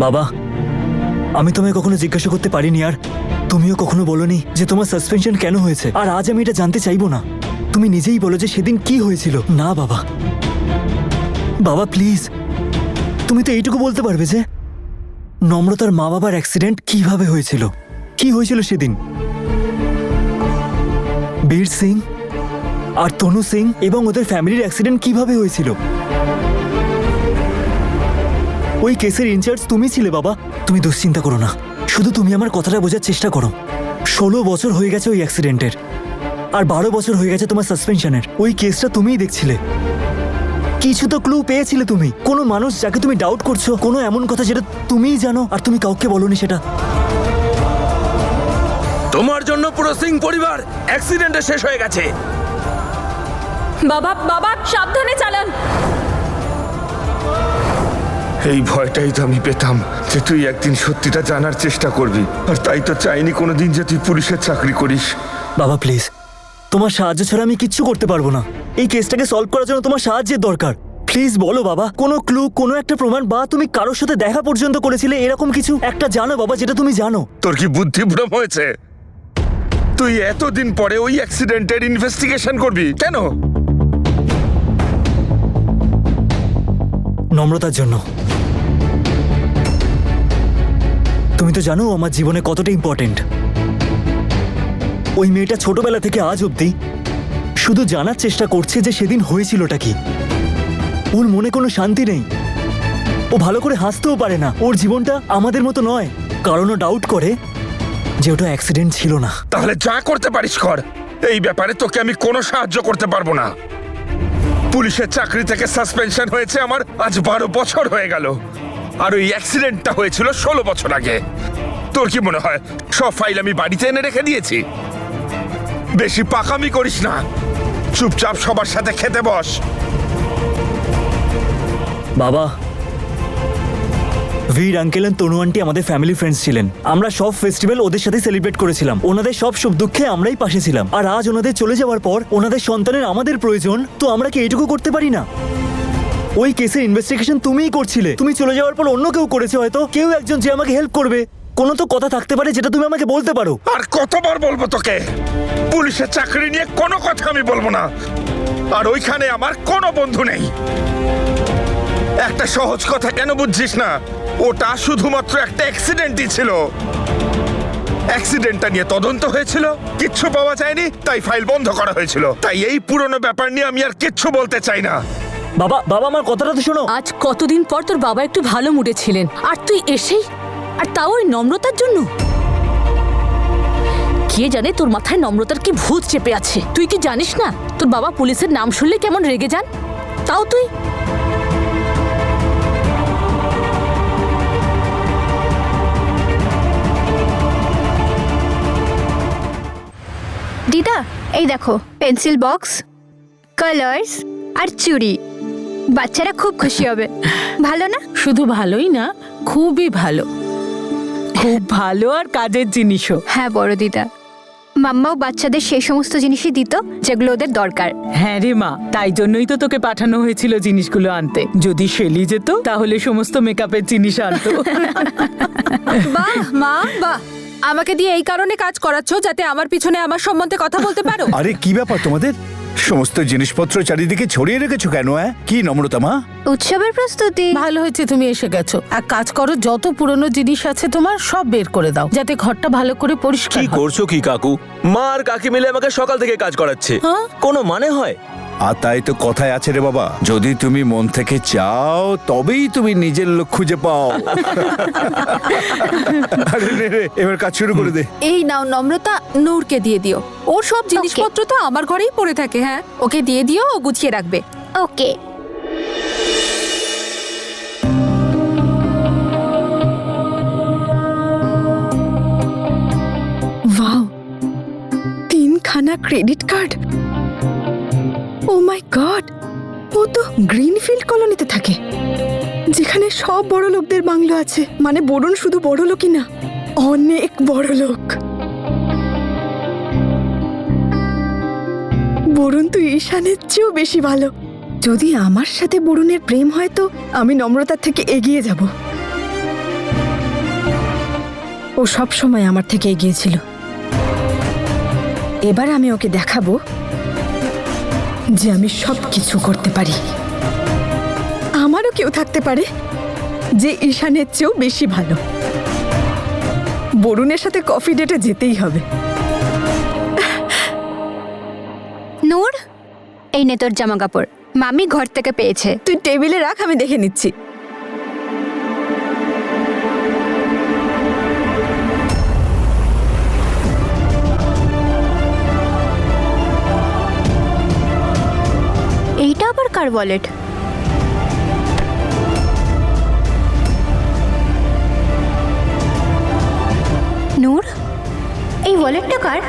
বাবা, আমি তোমায় কখনো জিজ্ঞাসা করতে পারিনি, আর তুমিও কখনো বলোনি যে তোমার সাসপেনশন কেন হয়েছে। আর আজ আমি এটা জানতে চাইবো না। তুমি নিজেই বলো যে সেদিন কি হয়েছিল। না বাবা, বাবা প্লিজ, তুমি তো এইটুকু বলতে পারবে যে নম্রতার মা বাবার অ্যাক্সিডেন্ট কিভাবে হয়েছিল, কি হয়েছিল সেদিন। বীর সিং আর তনু সিং এবং ওদের ফ্যামিলির অ্যাক্সিডেন্ট কিভাবে হয়েছিল। ওই কেসের ইনচার্জ তুমি ছিলে বাবা। তুমি দুশ্চিন্তা করো না, শুধু তুমি আমার কথাটা বোঝার চেষ্টা করো। 16 বছর হয়ে গেছে ওই অ্যাক্সিডেন্টের, আর 12 বছর হয়ে গেছে তোমার সাসপেনশনের। ওই কেসটা তুমিই দেখছিলে, কিছু তো ক্লু পেয়েছিলে তুমি। কোনো মানুষ যাকে তুমি ডাউট করছো, কোনো এমন কথা যেটা তুমিই জানো আর তুমি কাউকে বলোনি সেটা। তোমার জন্য পুরো সিং পরিবার অ্যাক্সিডেন্টে শেষ হয়ে গেছে। বাবা বাবা সাবধানে চালান। এই ভয়টাই তো আমি পেতাম যে তুই একদিন সত্যিটা জানার চেষ্টা করবি, আর তাই তো চাইনি কোনোদিন যে তুই পুলিশের চাকরি করিস। বাবা প্লিজ, তোমার সাহায্য ছাড়া আমি কিচ্ছু করতে পারবো না। এই কেসটাকে সলভ করার জন্য তোমার সাহায্যের দরকার। প্লিজ বলো বাবা, কোনো ক্লু, কোনো একটা প্রমাণ, বা তুমি কারোর সাথে দেখা পর্যন্ত করেছিলে এরকম কিছু একটা জানো বাবা, যেটা তুমি জানো। তোর কি বুদ্ধিভ্রম হয়েছে? তুই এতদিন পরে ওই অ্যাক্সিডেন্টের ইনভেস্টিগেশন করবি কেন? নম্রতার জন্য। তুমি তো জানো আমার জীবনে কতটা ইম্পর্টেন্ট। ওই মেয়েটা ছোটবেলা থেকে আজ অবধি শুধু জানার চেষ্টা করছে যে সেদিন হয়েছিলটা কি। ওর মনে কোনো শান্তি নেই, ও ভালো করে হাসতেও পারে না। ওর জীবনটা আমাদের মতো নয়, কারণ ও ডাউট করে যে ওটা অ্যাক্সিডেন্ট ছিল না। তাহলে যা করতে পারিস কর, এই ব্যাপারে তোকে আমি কোনো সাহায্য করতে পারবো না। পুলিশের চাকরি থেকে সাসপেনশন হয়েছে আমার আজ 12 বছর হয়ে গেল, আর ওই অ্যাক্সিডেন্টটা হয়েছিল 16 বছর আগে। তোর কি মনে হয় সব ফাইল আমি বাড়িতে এনে রেখে দিয়েছি? বেশি পাকামি করিস না, চুপচাপ সবার সাথে খেতে বস। বাবা, বীর আঙ্কেল আর তনু আন্টি আমাদের ফ্যামিলি ফ্রেন্ডস ছিলেন। আমরা সব ফেস্টিভ্যাল ওদের সাথে সেলিব্রেট করেছিলাম। ওনাদের সব সুখ দুঃখে আমরাই পাশে ছিলাম। আর আজ ওনাদের চলে যাওয়ার পর ওনাদের সন্তানের আমাদের প্রয়োজন, তো আমরা কি এইটুকু করতে পারি না? ওই কেসের ইনভেস্টিগেশন তুমিই করছিলে। তুমি চলে যাওয়ার পর অন্য কেউ করেছে, হয়তো কেউ একজন যে আমাকে হেল্প করবে। কোনো তো কথা থাকতে পারে যেটা তুমি আমাকে বলতে পারো। আর কতবার বলবো তোকে, পুলিশের চাকরি নিয়ে কোনো কথা আমি বলবো না। আর ওইখানে আমার কোনো বন্ধু নেই। একটা সহজ কথা কেন বুঝছিস না? ওটা শুধুমাত্র একটা অ্যাক্সিডেন্টই ছিল। অ্যাক্সিডেন্টটা নিয়ে তদন্ত হয়েছিল, কিচ্ছু পাওয়া যায়নি, তাই ফাইল বন্ধ করা হয়েছিল। তাই এই পুরনো ব্যাপার নিয়ে আমি আর কিচ্ছু বলতে চাই না। বাবা, বাবা আমার কথাটা তো শোনো। আজ কতদিন পর তোর বাবা একটু ভালো মুডে ছিলেন, আর তুই এসেই, আর তাও ওই নম্রতার জন্য। কে জানে তোর মাথায় নম্রতার কি ভূত চেপে আছে। তুই কি জানিস না তোর বাবা পুলিশের নাম শুনলে কেমন রেগে যান? তাও তুই। দিদা, এই দেখো পেন্সিল বক্স, কালার্স আর চুড়ি। বাচ্চারা খুব খুশি হবে, ভালো না? শুধু ভালোই না, খুবই ভালো, খুব ভালো, আর কাজের জিনিসও। হ্যাঁ বড় দিদা, মাম্মাও বাচ্চাদের সেই সমস্ত জিনিসই দিত যেগুলো ওদের দরকার। হ্যাঁ রে মা, তাই জন্যই তো তোকে পাঠানো হয়েছিল জিনিসগুলো আনতে। যদি শেলি যেত তাহলে সমস্ত মেকআপের জিনিস আনতো। বাহ মা বাহ, আমাকে দিয়ে এই কারণে কাজ করাচ্ছ যাতে আমার পিছনে আমার সম্বন্ধে কথা বলতে পারো। আরে কি ব্যাপার তোমাদের? সমস্ত জিনিসপত্র চারিদিকে ছড়িয়ে রেখেছো কেন? কি নম্রতা মা? উৎসবের প্রস্তুতি। ভালো হয়েছে তুমি এসে গেছো। এক কাজ করো, যত পুরনো জিনিস আছে তোমার সব বের করে দাও, যাতে ঘরটা ভালো করে পরিষ্কার কি হয়। করছো কি কাকু? মা আর কাকি মিলে আমাকে সকাল থেকে কাজ করাচ্ছে। হ্যাঁ? কোনো মানে হয়? আর তাই তো কথায় আছে রে বাবা, যদি তুমি মন থেকে চাও তবেই তুমি নিজের লোক খুঁজে পাও। আরে রে রে, এবার কাজ শুরু করে দে। এই নাও নম্রতা, নূরকে দিয়ে দিও। ওর সব জিনিসপত্র তো আমার ঘরেই পড়ে থাকে। হ্যাঁ, ওকে দিয়ে দিও, ও গুছিয়ে রাখবে। ওকে। ওয়াও, 3খানা credit card. Oh my god, ও তো গ্রিনফিল্ড কলোনিতে থাকে, যেখানে সব বড় লোকদের বাংলো আছে। মানে বরুণ শুধু বড় লোকই না, অনেক বড় লোক। বরুণ তো ঈশানের চেয়েও বেশি ভালো। যদি আমার সাথে বরুণের প্রেম হয় তো আমি নম্রতার থেকে এগিয়ে যাব। ও সব সময় আমার থেকে এগিয়ে ছিল। এবার আমি ওকে দেখাবো যে আমি সব কিছু করতে পারি। আমারও কেউ থাকতে পারে যে ঈশানের চেয়েও বেশি ভালো। বরুণের সাথে কফি ডেটে যেতেই হবে। নূর, এই নে তোর জামা কাপড়, মামি ঘর থেকে পেয়েছে। তুই টেবিলে রাখ, আমি দেখে নিচ্ছি। এইটা আবার কার ওয়ালেট? নূর, এই ওয়ালেটটা কার?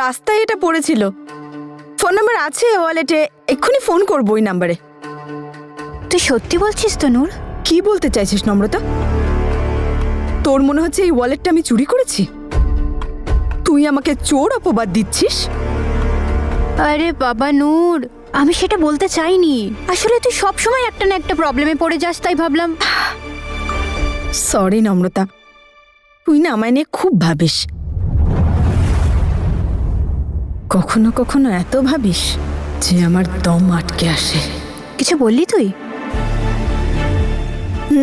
রাস্তায় এটা পড়েছিল। ফোন নাম্বার আছে ওয়ালেটে, এক্ষুনি ফোন করবো ওই নাম্বারে। তুই সত্যি বলছিস তো নূর? কি বলতে চাইছিস নম্রতা? তোর মনে হচ্ছে এই ওয়ালেটটা আমি চুরি করেছি? তুই আমাকে চোর অপবাদ দিচ্ছিস? আরে বাবা নূর, আমি সেটা বলতে চাইনি। আসলে তুই সবসময় একটা না একটা প্রবলেমে পড়ে যাস, তাই ভাবলাম। সরি নম্রতা, তুই না আমায় নিয়ে খুব ভাবিস। কখনো কখনো এত ভাবিস যে আমার দম আটকে আসে। কিছু বললি তুই?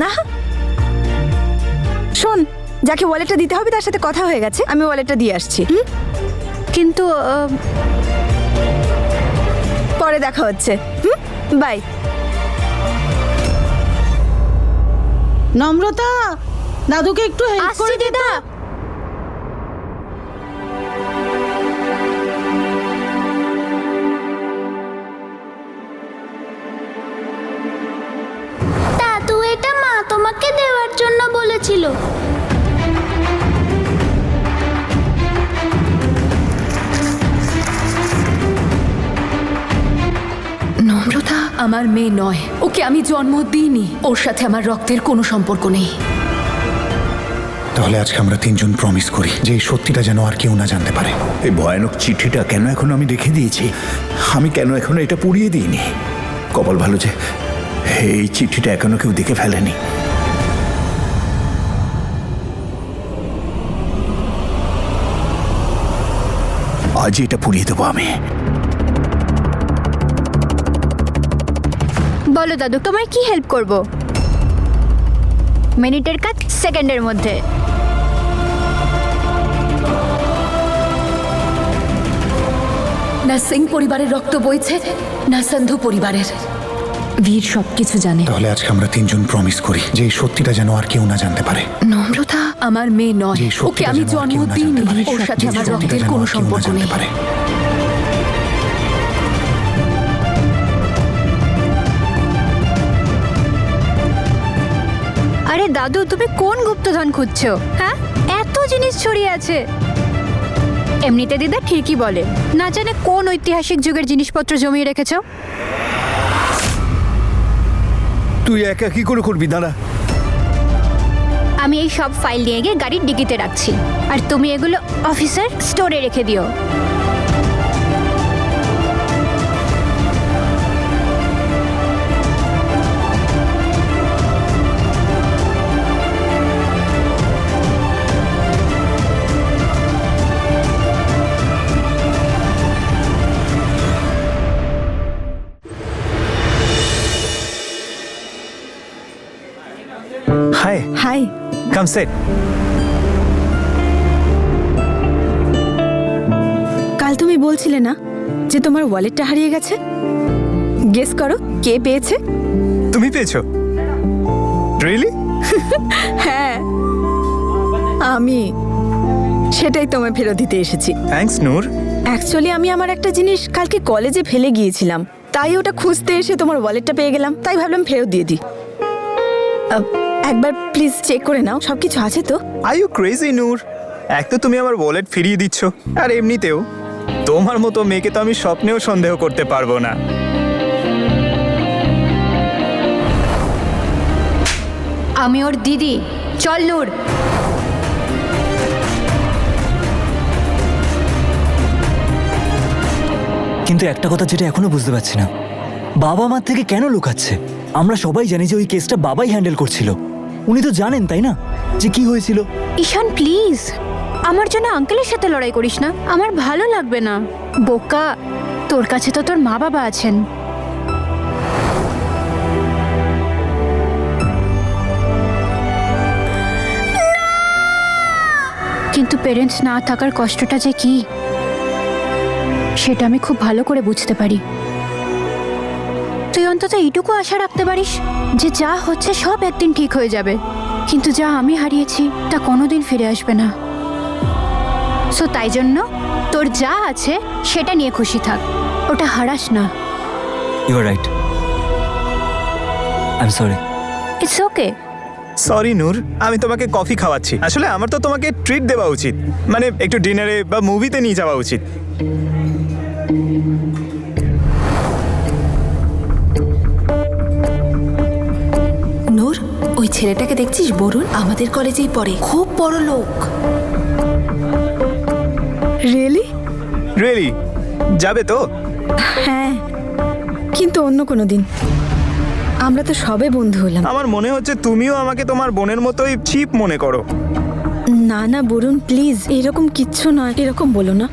না, শোন, যাকে ওয়ালেটটা দিতে হবে তার সাথে কথা হয়ে গেছে, আমি ওয়ালেটটা দিয়ে আসছি। কিন্তু পরে দেখা হচ্ছে। বাই। নম্রতা, দাদুকে একটু হেল্প আসছি করে দে। দিদা। দাদু, এটা মা তোমাকে দেওয়ার জন্য বলেছিল। নম্রতা আমার মেয়ে নয়, ওকে আমি জন্ম দিইনি, ওর সাথে আমার রক্তের কোনো সম্পর্ক নেই। তাহলে আজকে আমরা তিনজন প্রমিস করি যে এই সত্যিটা যেন আর কেউ না জানতে পারে। এই ভয়ানক চিঠিটা কেন এখনো আমি রেখে দিয়েছি? আমি কেন এখনো এটা পুড়িয়ে দিইনি? কপাল ভালো যে এই চিঠিটা এখনো কেউ দেখে ফেলেনি। আজই এটা পুড়িয়ে দেবো আমি। বলো দাদু, তোমায় কি হেল্প করব? মিনিটের কাজ সেকেন্ডের মধ্যে। না সিং পরিবারের রক্ত বইছে, না সন্ধু পরিবারের। বীর সবকিছু জানে। তাহলে আজকে আমরা তিনজন প্রমিস করি যে এই সত্যিটা যেন আর কেউ না জানতে পারে। নম্রতা আমার মেয়ে নয়, যে এই ওকে সত্যিটা আমি যেন আর জন্ম কেউ না দিইনি, জানতে পারে। ওর সাথে যে এই আমার সত্যিটা রক্তের যেন কোনো আর কেউ না সম্পর্ক জানতে নেই। পারে। আরে দাদু, তুমি কোন গুপ্তধন খুঁজছো? হ্যাঁ, এত জিনিস ছড়িয়ে আছে। এমনিতে দিদা ঠিকই বলে, না জানে কোন ঐতিহাসিক যুগের জিনিসপত্র জমিয়ে রেখেছো। তুই একা কি করে করবি? দাঁড়া। আমি এই সব ফাইল নিয়ে গিয়ে গাড়ির ডিকিতে রাখছি, আর তুমি এগুলো অফিসের স্টোরে রেখে দিও। Hi hi. কাম সেট। কাল তুমি বলছিলে না যে তোমার ওয়ালেটটা হারিয়ে গেছে? গেস করো কে পেয়েছে? তুমি পেয়েছো? রিয়েলি? হ্যাঁ, আমি। সেটাই তোমায় ফেরত দিতে এসেছি। থ্যাঙ্কস নূর। অ্যাকচুয়ালি আমি আমার একটা জিনিস কালকে কলেজে ফেলে গিয়েছিলাম, তাই ওটা খুঁজতে এসে তোমার ওয়ালেটটা পেয়ে গেলাম, তাই ভাবলাম ফেরত দিয়ে দিই। একবার প্লিজ চেক করে নাও সবকিছু আছে তো। আর ইউ ক্রেজি নূর, এক তো তুমি আমার ওয়ালেট ফিরিয়ে দিচ্ছ, আর এমনিতেও তোমার মতো মেয়েকে তো আমি স্বপ্নেও সন্দেহ করতে পারবো না। আমি ওর দিদি। চল নূর। কিন্তু একটা কথা যেটা এখনো বুঝতে পারছি না, বাবা মার থেকে কেন লুকাচ্ছে? আমরা সবাই জানি যে ওই কেসটা বাবাই হ্যান্ডেল করছিল। উনি তো জানেন তাই না যে কি হয়েছিল? ঈশান প্লিজ আমার জন্য আঙ্কেলের সাথে লড়াই করিস না, আমার ভালো লাগবে না। বোকা, তোর কাছে তো তোর মা বাবা আছেন। কিন্তু পেরেন্টস না থাকার কষ্টটা যে কি সেটা আমি খুব ভালো করে বুঝতে পারি। তুই অন্তত এইটুকু আশা রাখতে পারিস যে যা হচ্ছে সব একদিন ঠিক হয়ে যাবে, কিন্তু যা আমি হারিয়েছি তা কোনোদিন ফিরে আসবে না। সো তাই জন্য তোর যা আছে সেটা নিয়ে খুশি থাক, ওটা হারাস না। You are right, I am sorry. It's okay. Sorry Noor, আমি তোমাকে কফি খাওয়াচ্ছি। আসলে আমার তো তোমাকে ট্রিট দেওয়া উচিত, মানে একটু ডিনারে বা মুভিতে নিয়ে যাওয়া উচিত। নূর, ওই ছেলেটাকে দেখছিস বরুণ? আমাদের কলেজেই পড়ে, খুব বড় লোক। রিয়েলি? রিয়েলি? যাবে তো? হ্যাঁ, কিন্তু অন্য কোনো দিন। আমরা তো সবে বন্ধু হলাম। আমার মনে হচ্ছে তুমিও আমাকে তোমার বোনের মতোই চিপ মনে করো। না না বরুণ, প্লিজ এরকম কিচ্ছু নয়, এরকম বলো না।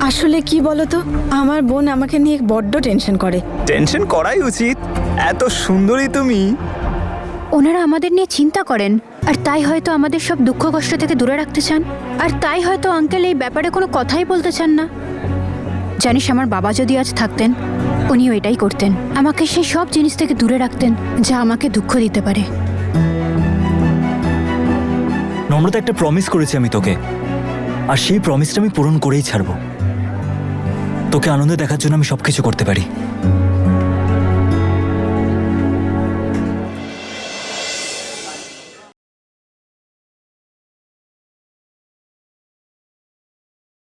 আসলে কি বলো তো, আমার বোন আমাকে নিয়ে বড্ড টেনশন করে। টেনশন করাই উচিত, এত সুন্দরী তুমি। ওনারা আমাদের নিয়ে চিন্তা করেন, আর তাই হয়তো আমাদের সব দুঃখ কষ্ট থেকে দূরে রাখতে চান, আর তাই হয়তো আঙ্কেল এই ব্যাপারে কোনো কথাই বলতে চান না। জানিস, আমার বাবা যদি আজ থাকতেন উনিও এটাই করতেন, আমাকে সেই সব জিনিস থেকে দূরে রাখতেন যা আমাকে দুঃখ দিতে পারে। নম্রতা, একটা প্রমিস করেছি আমি তোকে, আর সেই প্রমিসটা আমি পূরণ করেই ছাড়বো। তোকে আনন্দে দেখার জন্য আমি সবকিছু করতে পারি।